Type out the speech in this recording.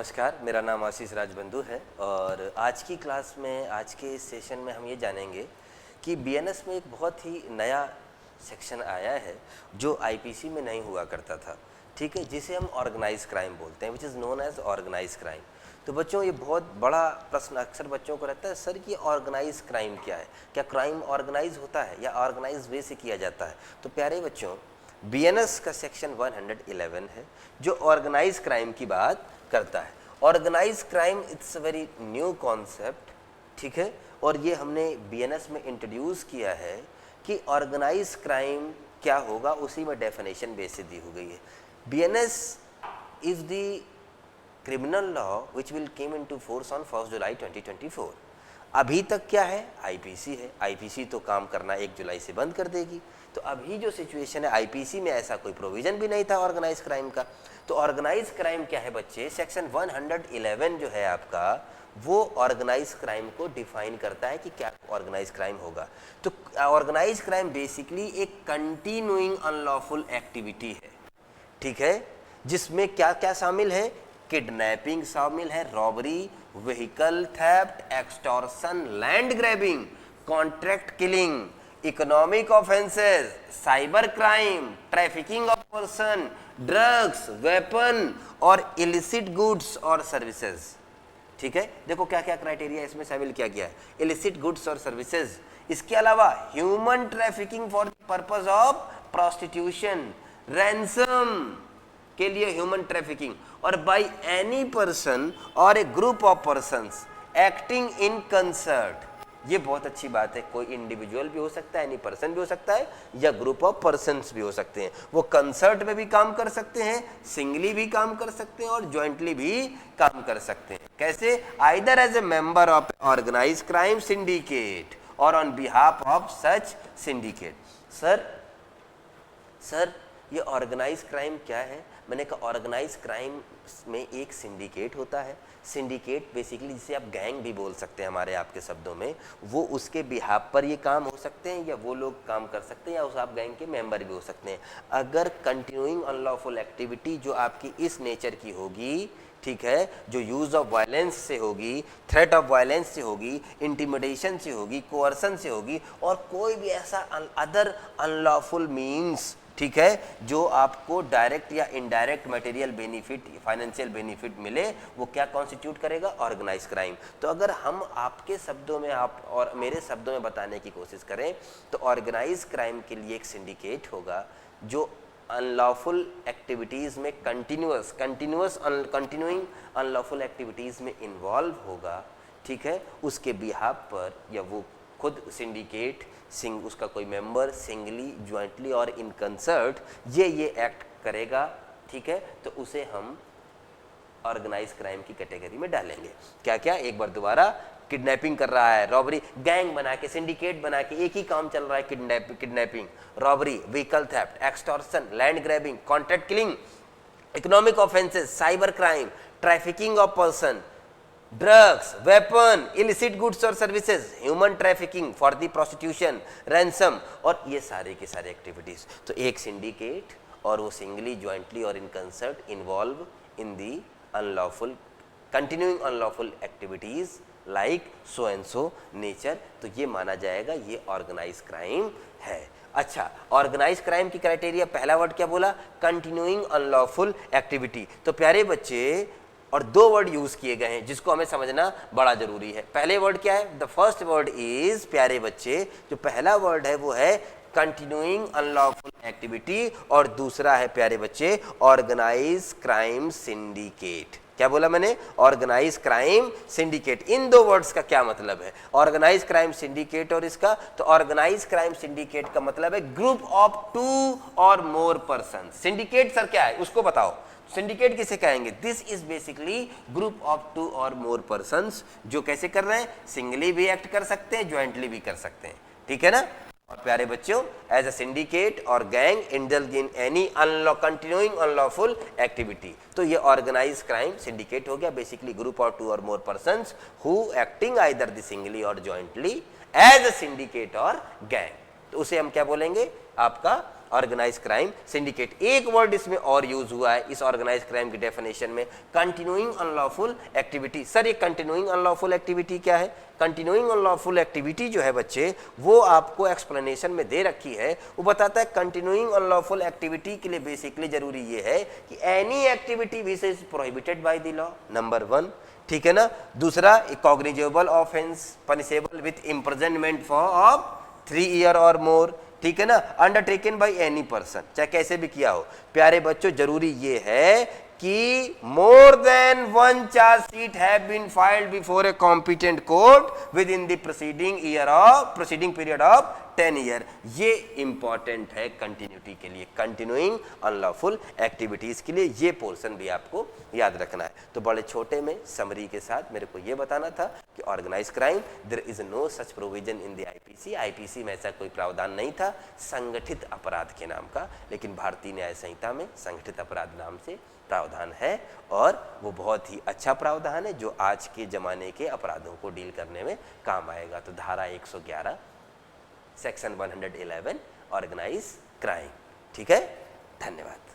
नमस्कार, मेरा नाम आशीष राजबंधु है और आज की क्लास में, आज के इस सेशन में हम ये जानेंगे कि बीएनएस में एक बहुत ही नया सेक्शन आया है जो आईपीसी में नहीं हुआ करता था, ठीक है, जिसे हम ऑर्गेनाइज क्राइम बोलते हैं, which is known as organise crime. तो बच्चों, ये बहुत बड़ा प्रश्न अक्सर बच्चों को रहता है, सर कि ऑर्गेनाइज क्राइम क्या है, क्या क्राइम ऑर्गेनाइज होता है या ऑर्गेनाइज वे से किया जाता है। तो प्यारे बच्चों, बीएनएस का सेक्शन 111 है जो ऑर्गेनाइज क्राइम की बात करता है। Organise crime it's a very new concept, ठीक है, और ये हमने बीएनएस में इंट्रोड्यूस किया है कि ऑर्गेनाइज क्राइम क्या होगा, उसी में डेफिनेशन बेसिस दी हो गई है। BNS is the criminal law which will came into force on 1 जुलाई 2024। अभी तक क्या है, आईपीसी है। आईपीसी तो काम करना 1 जुलाई से बंद कर देगी। तो अभी जो सिचुएशन है, आईपीसी में ऐसा कोई प्रोविजन भी नहीं था ऑर्गेनाइज क्राइम का। तो ऑर्गेनाइज क्राइम क्या है बच्चे, सेक्शन 111 जो है आपका, वो ऑर्गेनाइज क्राइम को डिफाइन करता है कि क्या ऑर्गेनाइज क्राइम होगा। तो ऑर्गेनाइज क्राइम बेसिकली एक कंटिन्यूइंग अनलॉफुल एक्टिविटी है, ठीक है, जिसमें क्या क्या शामिल है, किडनैपिंग शामिल है, robbery, vehicle theft, extortion, land grabbing, contract killing, economic offences, cyber crime, trafficking of person, drugs, weapon और इलिसिट गुड्स और सर्विसेज, ठीक है। देखो क्या क्या क्राइटेरिया इसमें शामिल किया गया है, इलिसिट गुड्स और सर्विसेज। इसके अलावा human trafficking for the purpose of prostitution, ransom के लिए ह्यूमन ट्रैफिकिंग, और बाय एनी पर्सन और a group of persons acting in concert. ये बहुत अच्छी बात है, कोई इंडिविजुअल भी हो सकता है, एनी पर्सन भी हो सकता है, या ग्रुप ऑफ पर्संस भी हो सकते हैं। वो कंसर्ट में भी काम कर सकते हैं, सिंगली भी काम कर सकते हैं और जॉइंटली भी काम कर सकते हैं। कैसे, either as a member of organise crime syndicate और on behalf of such syndicate. Sir ये ऑर्गेनाइज क्राइम क्या है? मैंने कहा ऑर्गेनाइज क्राइम में एक सिंडिकेट होता है। सिंडिकेट बेसिकली जिसे आप गैंग भी बोल सकते हैं हमारे आपके शब्दों में, वो उसके बिहाफ पर ये काम हो सकते हैं, या वो लोग काम कर सकते हैं, या उस आप गैंग के मेंबर भी हो सकते हैं। अगर कंटिन्यूइंग अनलॉफुल एक्टिविटी जो आपकी इस नेचर की होगी, ठीक है, जो यूज ऑफ वायलेंस से होगी, थ्रेट ऑफ वायलेंस से होगी, इंटिमिडेशन से होगी, कोअर्सन से होगी, और कोई भी ऐसा अदर अनलॉफुल मीन्स, ठीक है, जो आपको डायरेक्ट या indirect material benefit, financial benefit मिले, वो क्या कॉन्स्टिट्यूट करेगा, ऑर्गेनाइज क्राइम। तो अगर हम आपके शब्दों में, आप और मेरे शब्दों में बताने की कोशिश करें, तो ऑर्गेनाइज क्राइम के लिए एक सिंडिकेट होगा जो अनलॉफुल एक्टिविटीज़ में कंटिन्यूइंग अनलॉफुल एक्टिविटीज़ में इन्वॉल्व होगा, ठीक है, उसके बिहाफ पर, या वो खुद सिंडिकेट, उसका कोई मेंबर, सिंगली, ज्वाइंटली और इन कंसर्ट ये एक्ट करेगा, ठीक है, तो उसे हम ऑर्गेनाइज क्राइम की कैटेगरी में डालेंगे। क्या क्या, एक बार दोबारा, किडनैपिंग कर रहा है, रॉबरी, गैंग बना के, सिंडिकेट बना के, एक ही काम चल रहा है, kidnapping, robbery, vehicle theft, extortion, land grabbing, contract killing, economic offences, cyber crime, trafficking of person, drugs, weapon, illicit goods और services, human trafficking for the prostitution, ransom, और ये सारे के सारे एक्टिविटीज। तो एक सिंडिकेट, और वो सिंगली, ज्वाइंटली और in concert involve in the unlawful, continuing unlawful activities like so and so nature, तो ये माना जाएगा ये ऑर्गेनाइज क्राइम है। अच्छा, ऑर्गेनाइज क्राइम की क्राइटेरिया, पहला वर्ड क्या बोला, कंटिन्यूइंग अनलॉफुल एक्टिविटी। तो प्यारे बच्चे, और 2 वर्ड यूज किए गए हैं जिसको हमें समझना बड़ा जरूरी है। पहले वर्ड क्या है, द फर्स्ट वर्ड इज, प्यारे बच्चे, जो पहला वर्ड है वो है कंटिन्यूइंग अनलॉफुल एक्टिविटी, और दूसरा है प्यारे बच्चे ऑर्गेनाइज क्राइम सिंडिकेट। क्या बोला मैंने, ऑर्गेनाइज क्राइम सिंडिकेट। इन 2 वर्ड्स का क्या मतलब है, ऑर्गेनाइज क्राइम सिंडिकेट और इसका? तो ऑर्गेनाइज क्राइम सिंडिकेट का मतलब है group of 2 or more person. Syndicate sir क्या है, उसको बताओ, सिंडिकेट किसे कहेंगे? This is basically group of 2 or more persons, जो कैसे कर रहे हैं, सिंगली भी एक्ट कर सकते हैं, ज्वाइंटली भी कर सकते हैं, ठीक है ना। और प्यारे बच्चों, as a syndicate or gang indulge in any continuing unlawful activity. तो ये ऑर्गेनाइज क्राइम सिंडिकेट हो गया, basically group of 2 or more persons who acting either the singly or jointly as a syndicate or gang. तो उसे हम क्या बोलेंगे, आपका ऑर्गेनाइज क्राइम सिंडिकेट। एक वर्ड इसमें और यूज हुआ है इस ऑर्गेनाइज क्राइम की डेफिनेशन में, कंटिन्यूइंग अनलॉफुल एक्टिविटी। सर ये कंटिन्यूइंग अनलॉफुल एक्टिविटी क्या है? कंटिन्यूइंग अनलॉफुल एक्टिविटी जो है बच्चे वो आपको एक्सप्लेनेशन में दे रखी है। वो बताता है कंटिन्यूइंग अनलॉफुल एक्टिविटी के लिए बेसिकली जरूरी ये है कि any activity which is prohibited by the law, number 1, ठीक है ना। दूसरा, cognizable offence punishable with imprisonment for of 3 year और मोर, ठीक है ना, अंडरटेकन बाय एनी पर्सन, चाहे कैसे भी किया हो। प्यारे बच्चों जरूरी ये है कि more than 1 charge sheet have been filed before a competent court within the proceeding period of 10 year. ये इंपॉर्टेंट है कंटिन्यूटी के लिए, कंटिन्यूइंग अनलॉफुल एक्टिविटीज के लिए ये पोर्शन भी आपको याद रखना है। तो बड़े छोटे में समरी के साथ मेरे को ये बताना था कि organise crime there is no such provision in the IPC. IPC में ऐसा कोई प्रावधान नहीं था संगठित अपराध के नाम का, लेकिन भारतीय न्याय संहिता में संगठित अपराध नाम से प्रावधान है और वो बहुत ही अच्छा प्रावधान है जो आज के ज़माने के अपराधों को डील करने में काम आएगा। तो धारा 111 सेक्शन 111 ऑर्गेनाइज क्राइम, ठीक है। धन्यवाद।